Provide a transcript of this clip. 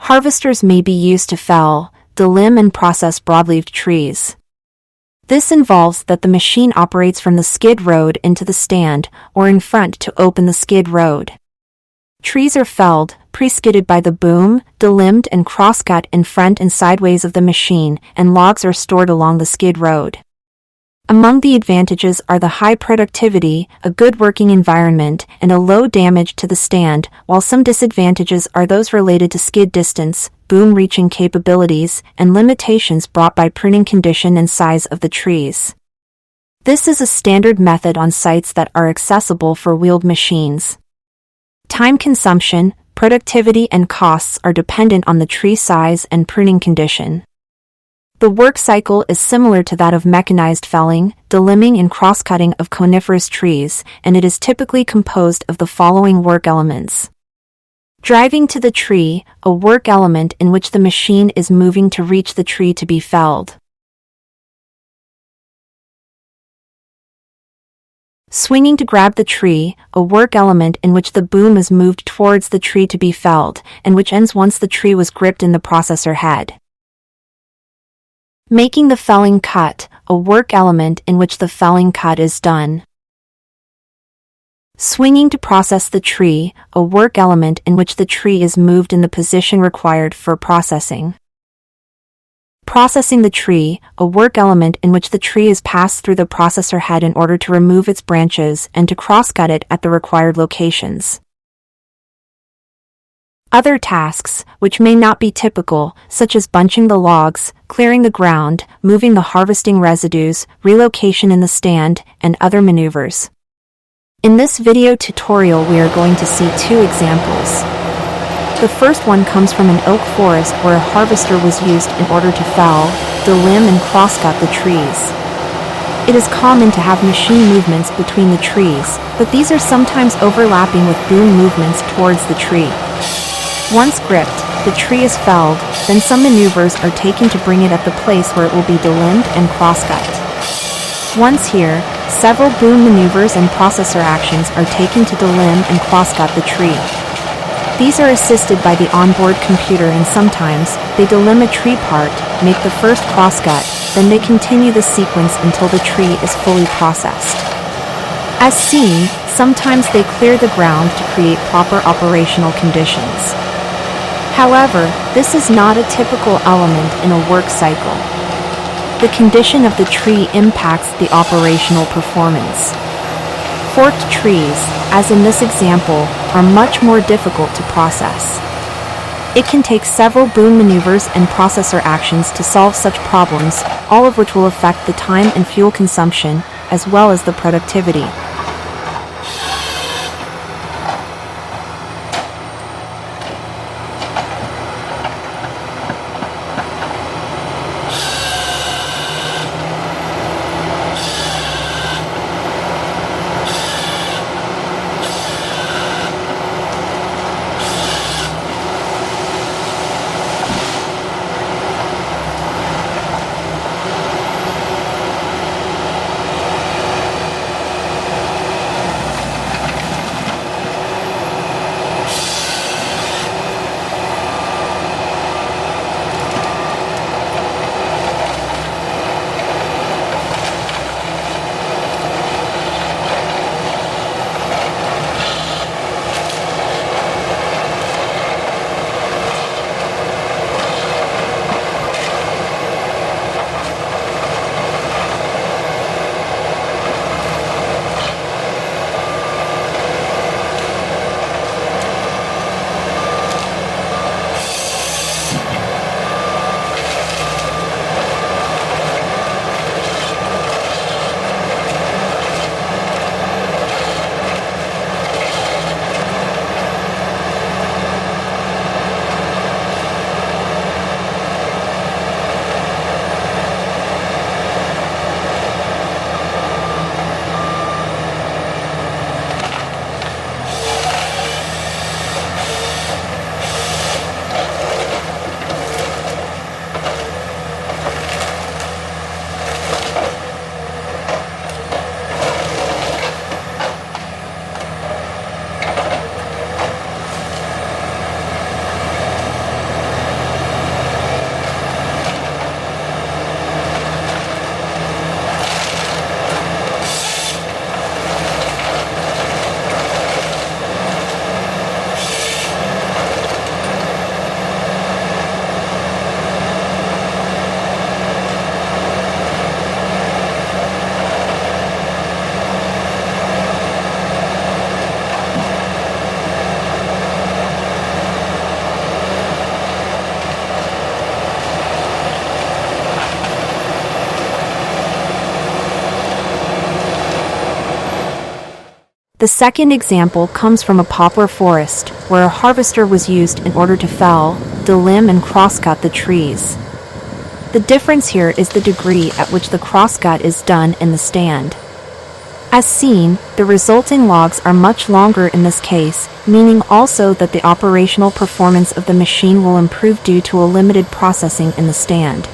Harvesters may be used to fell, delimb and process broadleaved trees. This involves that the machine operates from the skid road into the stand, or in front to open the skid road. Trees are felled, pre-skidded by the boom, delimbed and cross-cut in front and sideways of the machine, and logs are stored along the skid road. Among the advantages are the high productivity, a good working environment, and a low damage to the stand, while some disadvantages are those related to skid distance, boom reaching capabilities, and limitations brought by pruning condition and size of the trees. This is a standard method on sites that are accessible for wheeled machines. Time consumption, productivity and costs are dependent on the tree size and pruning condition. The work cycle is similar to that of mechanized felling, delimbing and cross-cutting of coniferous trees, and it is typically composed of the following work elements. Driving to the tree, a work element in which the machine is moving to reach the tree to be felled. Swinging to grab the tree, a work element in which the boom is moved towards the tree to be felled, and which ends once the tree was gripped in the processor head. Making the felling cut, a work element in which the felling cut is done. Swinging to process the tree, a work element in which the tree is moved in the position required for processing. Processing the tree, a work element in which the tree is passed through the processor head in order to remove its branches and to cross-cut it at the required locations. Other tasks, which may not be typical, such as bunching the logs, clearing the ground, moving the harvesting residues, relocation in the stand, and other maneuvers. In this video tutorial we are going to see two examples. The first one comes from an oak forest where a harvester was used in order to fell, delimb and cross-cut the trees. It is common to have machine movements between the trees, but these are sometimes overlapping with boom movements towards the tree. Once gripped, the tree is felled, then some maneuvers are taken to bring it at the place where it will be delimbed and cross-cut. Once here, several boom maneuvers and processor actions are taken to delimb and cross-cut the tree. These are assisted by the onboard computer, and sometimes they delimb a tree part, make the first cross-cut, then they continue the sequence until the tree is fully processed. As seen, sometimes they clear the ground to create proper operational conditions. However, this is not a typical element in a work cycle. The condition of the tree impacts the operational performance. Forked trees, as in this example, are much more difficult to process. It can take several boom maneuvers and processor actions to solve such problems, all of which will affect the time and fuel consumption, as well as the productivity. The second example comes from a poplar forest, where a harvester was used in order to fell, delimb and crosscut the trees. The difference here is the degree at which the crosscut is done in the stand. As seen, the resulting logs are much longer in this case, meaning also that the operational performance of the machine will improve due to a limited processing in the stand.